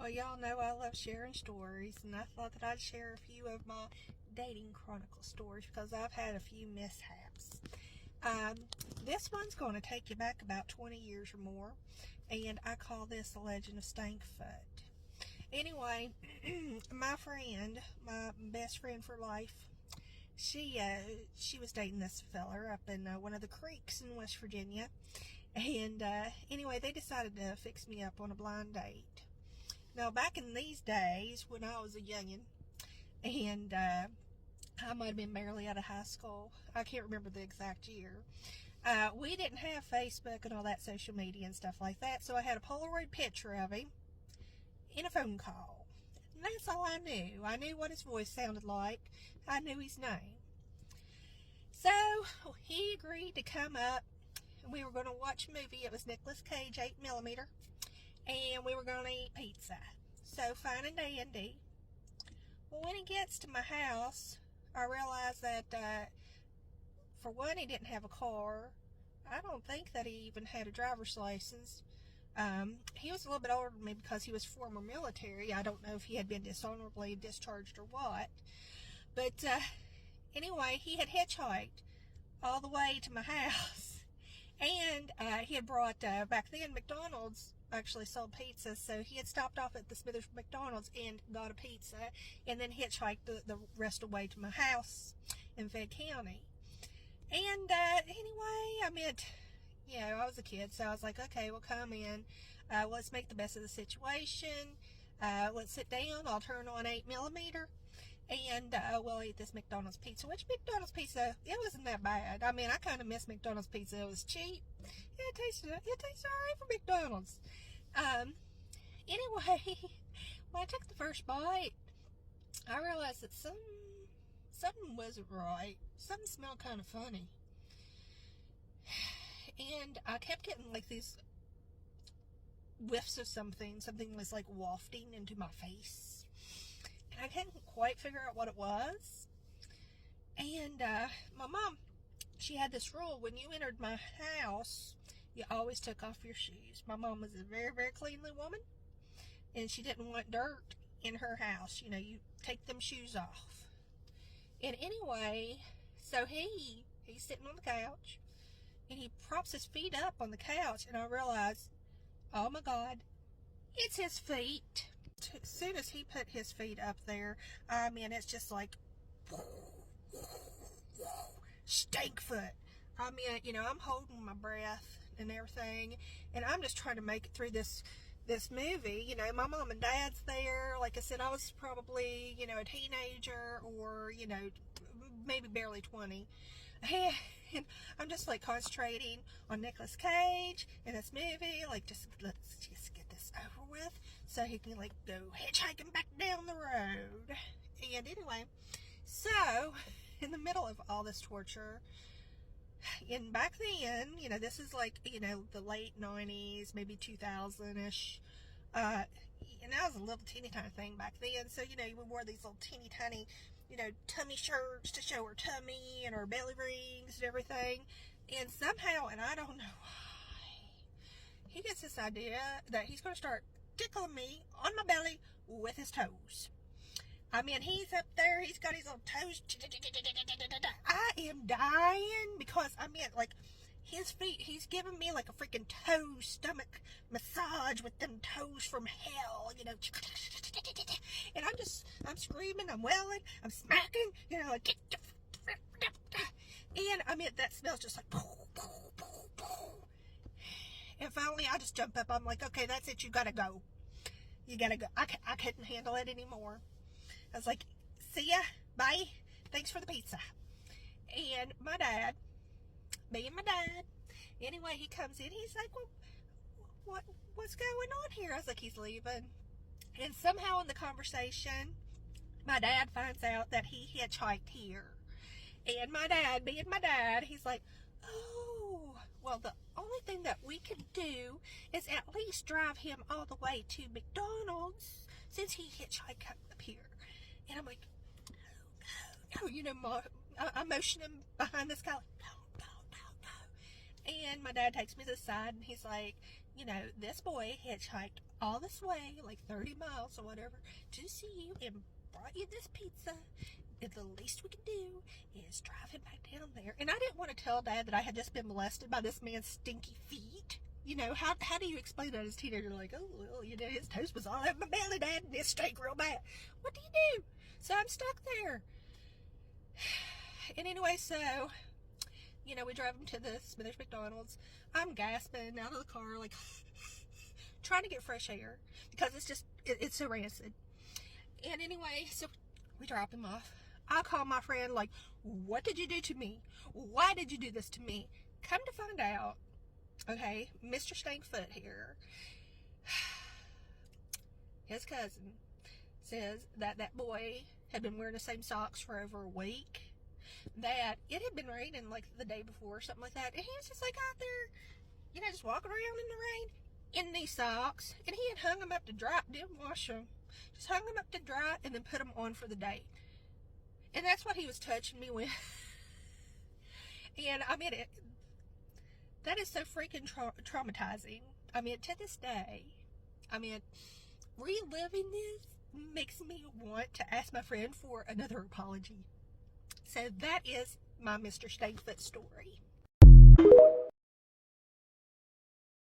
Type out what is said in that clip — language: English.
Well, y'all know I love sharing stories, and I thought that I'd share a few of my Dating Chronicles stories because I've had a few mishaps. This one's going to take you back about 20 years or more, and I call this the Legend of Stankfoot. Anyway, my friend, my best friend for life, she was dating this feller up in one of the creeks in West Virginia, and anyway, they decided to fix me up on a blind date. Now, back in these days, when I was a youngin', and I might have been barely out of high school, I can't remember the exact year, we didn't have Facebook and all that social media and stuff like that, so I had a Polaroid picture of him in a phone call. And that's all I knew. I knew what his voice sounded like. I knew his name. So, he agreed to come up, and we were going to watch a movie. It was Nicolas Cage, 8mm. And we were going to eat pizza. So, fine and dandy. Well, when he gets to my house, I realized that, for one, he didn't have a car. I don't think that he even had a driver's license. He was a little bit older than me because he was former military. I don't know if he had been dishonorably discharged or what. But, anyway, he had hitchhiked all the way to my house. And he had brought, back then, McDonald's actually sold pizza, so he had stopped off at the Smithers McDonald's and got a pizza, and then hitchhiked the rest of the way to my house in Fayette County. And anyway, I was a kid, so I was like, okay, we'll come in, let's make the best of the situation, let's sit down, I'll turn on 8mm, and we'll eat this McDonald's pizza. Which McDonald's pizza, it wasn't that bad. I mean, I kind of miss McDonald's pizza. It was cheap. It tasted alright for McDonald's. Anyway, when I took the first bite, I realized that something wasn't right. Something smelled kind of funny. And I kept getting like these whiffs of something. Something was like wafting into my face. And I couldn't quite figure out what it was. And my mom, she had this rule: when you entered my house, you always took off your shoes. My mom was a very, very cleanly woman, and she didn't want dirt in her house. You know, you take them shoes off. And anyway, so he's sitting on the couch, and he props his feet up on the couch, and I realize, oh my God, it's his feet. As soon as he put his feet up there, I mean, it's just like, Stankfoot. I mean, you know, I'm holding my breath and everything, and I'm just trying to make it through this movie. You know, my mom and dad's there. Like I said, I was probably, you know, a teenager, or, you know, maybe barely 20. And I'm just like concentrating on Nicolas Cage in this movie. Like, let's just get this over with so he can like go hitchhiking back down the road. And anyway, so in the middle of all this torture, and back then, you know, this is like, you know, the late 90s, maybe 2000-ish. And that was a little teeny tiny thing back then. So, you know, we wore these little teeny tiny, you know, tummy shirts to show her tummy and her belly rings and everything. And somehow, and I don't know why, he gets this idea that he's going to start tickling me on my belly with his toes. I mean, he's up there, he's got his little toes. I am dying because, I mean, like, his feet, he's giving me like a freaking toe stomach massage with them toes from hell, you know. And I'm screaming, I'm wailing, I'm smacking, you know, like, and I mean, that smells just like, and finally I just jump up. I'm like, okay, that's it, you gotta go. You gotta go. I couldn't handle it anymore. I was like, see ya, bye, thanks for the pizza. And my dad, being my dad, anyway, he comes in, he's like, well, what's going on here? I was like, he's leaving. And somehow in the conversation, my dad finds out that he hitchhiked here. And my dad, being my dad, he's like, oh, well, the only thing that we can do is at least drive him all the way to McDonald's since he hitchhiked up here. And I'm like, no, you know, I'm motioning behind this guy, like, no. And my dad takes me to the side, and he's like, you know, this boy hitchhiked all this way, like 30 miles or whatever, to see you and brought you this pizza. And the least we could do is drive him back down there. And I didn't want to tell Dad that I had just been molested by this man's stinky feet. You know, how do you explain that as a teenager? Like, oh, well, you know, his toast was all over my belly, Dad, and it stank real bad. What do you do? So I'm stuck there. And anyway, so, you know, we drive him to the Smithers McDonald's. I'm gasping out of the car, like, trying to get fresh air, because it's so rancid. And anyway, so we drop him off. I call my friend, like, what did you do to me? Why did you do this to me? Come to find out, okay, Mr. Stankfoot here, his cousin, says that that boy had been wearing the same socks for over a week, that it had been raining like the day before or something like that, and he was just like out there, you know, just walking around in the rain in these socks, and he had hung them up to dry, didn't wash them, just hung them up to dry and then put them on for the date. And that's what he was touching me with. And I mean, that is so freaking traumatizing. I mean, to this day, I mean, reliving this makes me want to ask my friend for another apology. So that is my Mr. Stankfoot story.